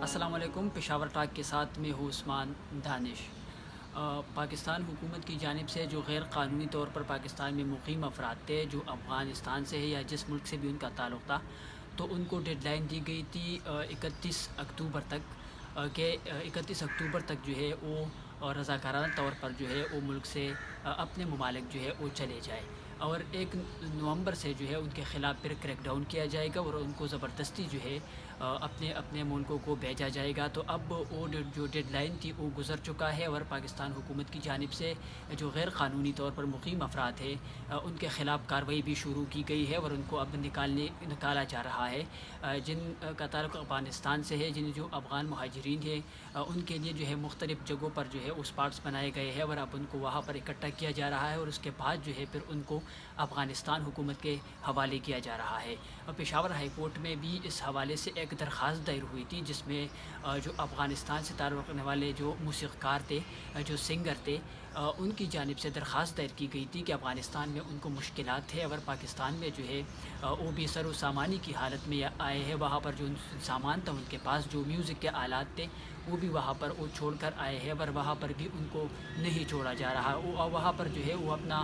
السلام علیکم. پشاور ٹاک کے ساتھ میں ہوں عثمان دانش. پاکستان حکومت کی جانب سے جو غیر قانونی طور پر پاکستان میں مقیم افراد تھے جو افغانستان سے ہے یا جس ملک سے بھی ان کا تعلق تھا، تو ان کو ڈیڈ لائن دی گئی تھی 31 اکتوبر تک کہ 31 اکتوبر تک جو ہے وہ رضاکارانہ طور پر جو ہے وہ ملک سے اپنے ممالک جو ہے وہ چلے جائے، اور 1 نومبر سے جو ہے ان کے خلاف پھر کریک ڈاؤن کیا جائے گا اور ان کو زبردستی جو ہے اپنے ملکوں کو بھیجا جائے گا. تو اب وہ جو ڈیڈ لائن تھی وہ گزر چکا ہے، اور پاکستان حکومت کی جانب سے جو غیر قانونی طور پر مقیم افراد ہیں ان کے خلاف کارروائی بھی شروع کی گئی ہے، اور ان کو اب نکالا جا رہا ہے. جن کا تعلق افغانستان سے ہے، جو افغان مہاجرین ہیں، ان کے لیے جو ہے مختلف جگہوں پر جو ہے اسپاٹس بنائے گئے ہیں، اور اب ان کو وہاں پر اکٹھا کیا جا رہا ہے، اور اس کے بعد جو ہے پھر ان کو افغانستان حکومت کے حوالے کیا جا رہا ہے. پشاور ہائی کورٹ میں بھی اس حوالے سے ایک درخواست دائر ہوئی تھی، جس میں جو افغانستان سے تعلق رکھنے والے جو موسیقار تھے، جو سنگر تھے، ان کی جانب سے درخواست دائر کی گئی تھی کہ افغانستان میں ان کو مشکلات ہے، اور پاکستان میں جو ہے وہ بھی سر و سامانی کی حالت میں آئے ہیں. وہاں پر جو سامان تھا ان کے پاس، جو میوزک کے آلات تھے، وہ بھی وہاں پر وہ چھوڑ کر آئے ہیں، اور وہاں پر بھی ان کو نہیں چھوڑا جا رہا. وہاں پر جو ہے وہ اپنا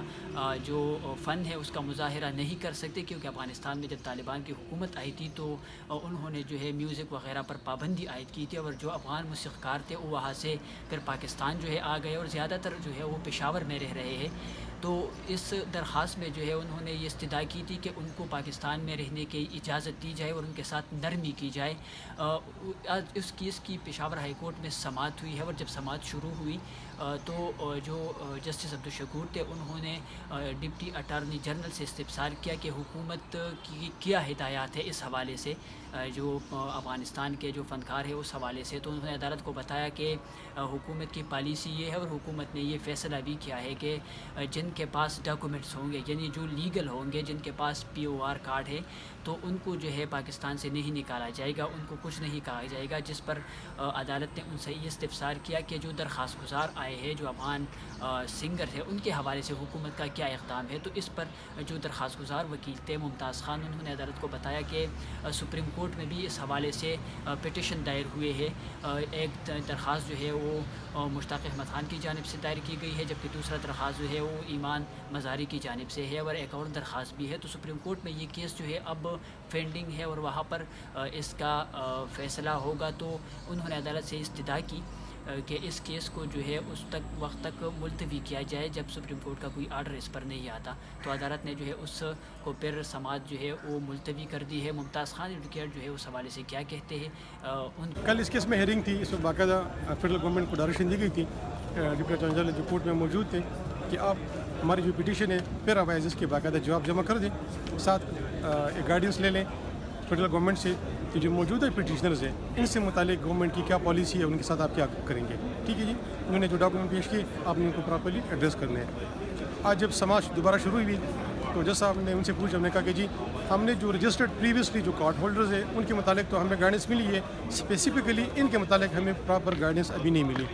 جو فن ہے اس کا مظاہرہ نہیں کر سکتے، کیونکہ افغانستان میں جب طالبان کی حکومت آئی تھی تو انہوں نے جو ہے میوزک وغیرہ پر پابندی عائد کی تھی، اور جو افغان موسیقار تھے وہ وہاں سے پھر پاکستان جو ہے آ گئے، اور زیادہ تر جو ہے وہ پشاور میں رہ رہے ہیں. تو اس درخواست میں جو ہے انہوں نے یہ استدعا کی تھی کہ ان کو پاکستان میں رہنے کی اجازت دی جائے اور ان کے ساتھ نرمی کی جائے. آج اس کیس کی پشاور ہائی کورٹ میں سماعت ہوئی ہے، اور جب سماعت شروع ہوئی تو جو جسٹس عبدالشکور تھے، انہوں نے ڈپٹی اٹارنی جنرل سے استفسار کیا کہ حکومت کی کیا ہدایات ہے اس حوالے سے، جو افغانستان کے جو فنکار ہیں اس حوالے سے. تو انہوں نے عدالت کو بتایا کہ حکومت کی پالیسی یہ ہے، اور حکومت نے یہ فیصلہ بھی کیا ہے کہ جن کے پاس ڈاکومنٹس ہوں گے، یعنی جو لیگل ہوں گے، جن کے پاس POR کارڈ ہے، تو ان کو جو ہے پاکستان سے نہیں نکالا جائے گا، ان کو کچھ نہیں کہا جائے گا. جس پر عدالت نے ان سے یہ استفسار کیا کہ جو درخواست گزار آئے ہیں، جو افغان سنگر ہے، ان کے حوالے سے حکومت کا کیا اقدام ہے. تو اس پر جو درخواست گزار وکیل تھے ممتاز خان، انہوں نے عدالت کو بتایا کہ سپریم کورٹ میں بھی اس حوالے سے پٹیشن دائر ہوئے ہے. ایک درخواست جو ہے وہ مشتاق احمد خان کی جانب سے دائر کی گئی ہے، جبکہ دوسرا درخواست جو ہے وہ ایمان مزاری کی جانب سے ہے، اور ایک اور درخواست بھی ہے. تو سپریم کورٹ میں یہ کیس جو ہے اب پینڈنگ ہے، اور وہاں پر اس کا فیصلہ ہوگا. تو انہوں نے عدالت سے استدعا کی کہ اس کیس کو جو ہے اس وقت تک ملتوی کیا جائے جب سپریم کورٹ کا کوئی آرڈر اس پر نہیں آتا. تو عدالت نے جو ہے اس کو پھر سماعت جو ہے وہ ملتوی کر دی ہے. ممتاز خان ایڈوکیٹ جو ہے اس حوالے سے کیا کہتے ہیں. کل اس کیس میں ہیئرنگ تھی. اس میں باقاعدہ فیڈرل گورنمنٹ کو ڈائریکشن دی گئی تھی، ڈپٹی اٹارنی جنرل جو کورٹ میں موجود تھے، کہ آپ ہماری جو پٹیشن ہے پیراوائز کے باقاعدہ جواب جمع کر دیں، ساتھ ایک گائیڈنس لے لیں فیڈرل گورنمنٹ سے کہ جو موجودہ پٹیشنرز ہیں ان سے متعلق گورنمنٹ کی کیا پالیسی ہے، ان کے ساتھ آپ کیا کریں گے. ٹھیک ہے جی، انہوں نے جو ڈاکومنٹ پیش کیے آپ نے ان کو پراپرلی ایڈریس کرنے ہیں. آج جب سماعت دوبارہ شروع ہوئی تو جج صاحب نے ان سے پوچھا، ہم نے کہا کہ جی ہم نے جو رجسٹرڈ پریویسلی جو کارڈ ہولڈرز ہیں ان کے متعلق تو ہمیں گائیڈنس ملی ہے، اسپیسیفکلی ان کے متعلق ہمیں پراپر گائیڈنس ابھی نہیں ملی.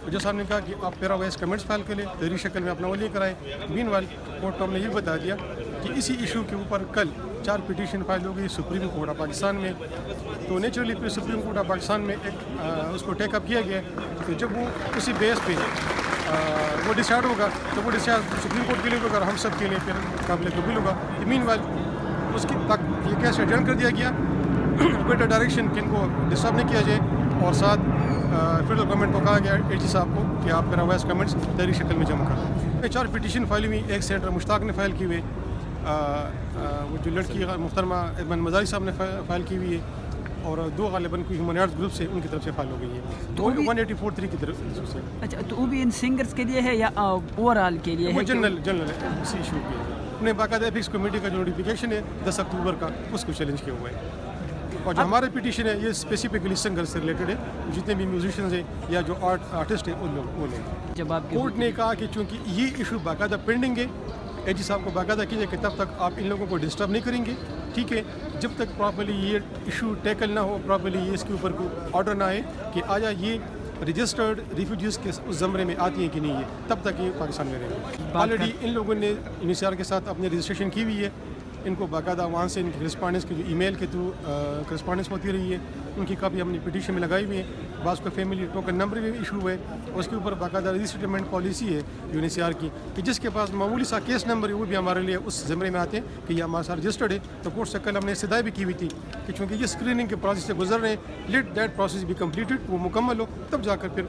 تو جج صاحب نے کہا کہ آپ پیراوائز کمنٹس فائل کریں، تحریری شکل میں اپنا وہ لے کر آئے. مین وائل کورٹ کو ہم نے یہ بتا دیا کہ اسی ایشو کے اوپر کل 4 پٹیشن فائل ہو گئی سپریم کورٹ آف پاکستان میں. تو نیچرلی پھر سپریم کورٹ آف پاکستان میں ایک اس کو ٹیک اپ کیا گیا. تو جب وہ اسی بیس پہ وہ ڈیسائڈ ہوگا تو وہ ڈیسائڈ سپریم کورٹ کے لیے ہوگا اور ہم سب کے لیے پھر قابل قبول ہوگا. مین وائل اس کی تک یہ کیس ایڈجرن کر دیا گیا بیٹر ڈائریکشن کہ ان کو ڈسٹرب نہیں کیا جائے، اور ساتھ فیڈرل گورنمنٹ کو کہا گیا AG صاحب کو کہ آپ پیراوائز کمنٹس تحریری شکل میں جمع کریں. 4 پٹیشن فائل ہوئی. ایک سینیٹر مشتاق نے فائل کی ہوئی، وہ جو لڑکی محترمہ ایمان مزاری صاحب نے فائل کی ہوئی ہے، اور 2 غالباً کوئی ہیومن رائٹس گروپ سے ان کی طرف سے فائل ہو گئی ہے. تو 184(3) کی طرف سے. اچھا، تو وہ بھی ان سنگرز کے لیے ہے یا اوور آل کے لیے ہے؟ وہ جنرل اسی ایشو پہ ہے. انہیں باقاعدہ ایپکس کمیٹی کا جو نوٹیفیکیشن ہے 10 اکتوبر کا، اس کو چیلنج کیا ہوا ہے. اور جو ہمارے پٹیشن ہے یہ اسپیسیفکلی سنگر سے ریلیٹڈ ہے، جتنے بھی میوزیشنز ہیں یا جو آرٹسٹ ہیں ان لوگ وہ لیں. جب آپ کورٹ نے کہا کہ چونکہ یہ ایشو باقاعدہ پینڈنگ ہے، AG صاحب کو باقاعدہ کیجیے کہ تب تک آپ ان لوگوں کو ڈسٹرب نہیں کریں گے. ٹھیک ہے، جب تک پراپرلی یہ ایشو ٹیکل نہ ہو، پراپرلی یہ اس کے اوپر کوئی آرڈر نہ آئے کہ آیا یہ رجسٹرڈ ریفیوجیز کے اس زمرے میں آتی ہیں کہ نہیں ہے، تب تک یہ پاکستان میں رہیں گے. آلریڈی ان لوگوں نے UNHCR کے ساتھ اپنی رجسٹریشن کی ہوئی ہے. ان کو باقاعدہ وہاں سے ان کی کرسپانڈنس کے جو ای میل کے تھرو کرسپانڈنس ہوتی رہی ہے، ان کی کاپی ہم نے پٹیشن میں لگائی ہوئی ہے. بعض کو فیملی ٹوکن نمبر بھی ایشو ہوئے، اس کے اوپر باقاعدہ ریسیٹلمنٹ پالیسی ہے UNHCR کی کہ جس کے پاس معمولی سا کیس نمبر ہے وہ بھی ہمارے لیے اس زمرے میں آتے ہیں کہ یہ ہمارے ساتھ رجسٹرڈ ہے. تو کورٹ سے کل ہم نے استدعا بھی کی ہوئی تھی کہ چونکہ یہ اسکریننگ کے پروسیس سے گزر رہے ہیں، لیٹ دیٹ پروسیس بھی کمپلیٹڈ، وہ مکمل ہو تب جا کر پھر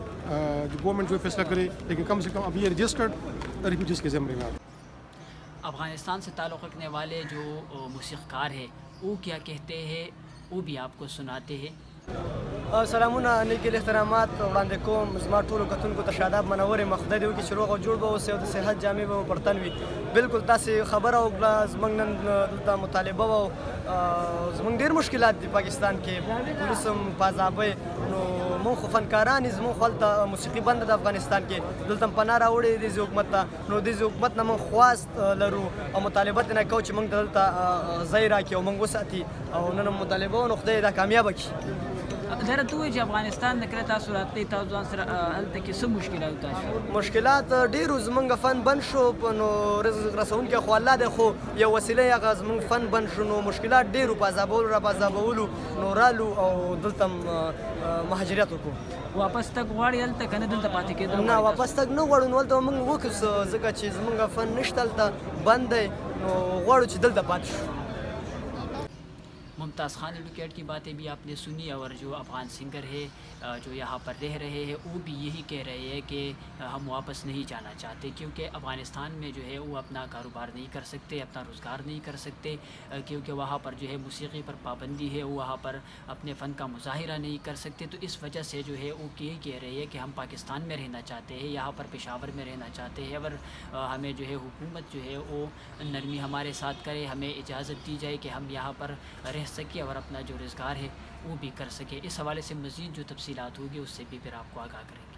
جو گورنمنٹ جو فیصلہ کرے، لیکن کم سے کم اب یہ رجسٹرڈ ریفیوجیز کے زمرے میں آتے ہیں. افغانستان سے تعلق رکھنے والے جو موسیقار ہے وہ کیا کہتے ہیں وہ بھی آپ کو سناتے ہیں. سلامونه نیکې احترامات وړاندې کوم زما ټولو کتونکو ته شاداب منورې مخدای دې وکړي چې روغ او جوړ به اوسئ او د صحت جامې به مو پر تن وي. بالکل تاسې خبره وکړه، زموږ نن دلته مطالبه وه، زموږ ډېر مشکلات دي پاکستان کې، پولیس هم په عذابی، نو موږ خو فنکاران یو، زموږ خو هلته موسیقي بنده ده افغانستان کې، دلته هم پناه راوړې دې حکومت ته، نو دې حکومت نه موږ خواست لرو او مطالبه ترې کوو چې موږ ته دلته ځای راکړي او موږ وساتي، او نن هم مطالبه وه، نو خدای دا کامیابه کړي. ذره ته وایي چې افغانستان نه کله تاسو راتلئ، تاسو ځان سره هلته کې څه مشکلات تاسو؟ مشکلات ډېرو، زمونږ فن بند شو، نو رزق رسونکی خو الله دی، خو یو وسیله هغه زمونږ فن بند شو، نو مشکلات ډېرو، په عذابولو را په عذابولو، نو رالو او دلته مهاجرت وکړو. واپس تګ غواړي هلته که نه دلته پاتې کېدل؟ نه واپس تګ نه غواړو، نو هلته موږ وکړو ځکه چې زمونږ فن نشته هلته، بند دی، نو غواړو چې دلته پاتې شو. ممتاز خان ایڈوکیٹ کی باتیں بھی آپ نے سنی، اور جو افغان سنگر ہے جو یہاں پر رہ رہے ہیں وہ بھی یہی کہہ رہے ہیں کہ ہم واپس نہیں جانا چاہتے، کیونکہ افغانستان میں جو ہے وہ اپنا کاروبار نہیں کر سکتے، اپنا روزگار نہیں کر سکتے، کیونکہ وہاں پر جو ہے موسیقی پر پابندی ہے، وہاں پر اپنے فن کا مظاہرہ نہیں کر سکتے. تو اس وجہ سے جو ہے وہ یہی کہہ رہے ہیں کہ ہم پاکستان میں رہنا چاہتے ہیں، یہاں پر پشاور میں رہنا چاہتے ہیں، اور ہمیں جو ہے حکومت جو ہے وہ نرمی ہمارے ساتھ کرے، ہمیں اجازت دی جائے کہ ہم یہاں پر رہ سکے اور اپنا جو روزگار ہے وہ بھی کر سکے. اس حوالے سے مزید جو تفصیلات ہوگی اس سے بھی پھر آپ کو آگاہ کریں گے.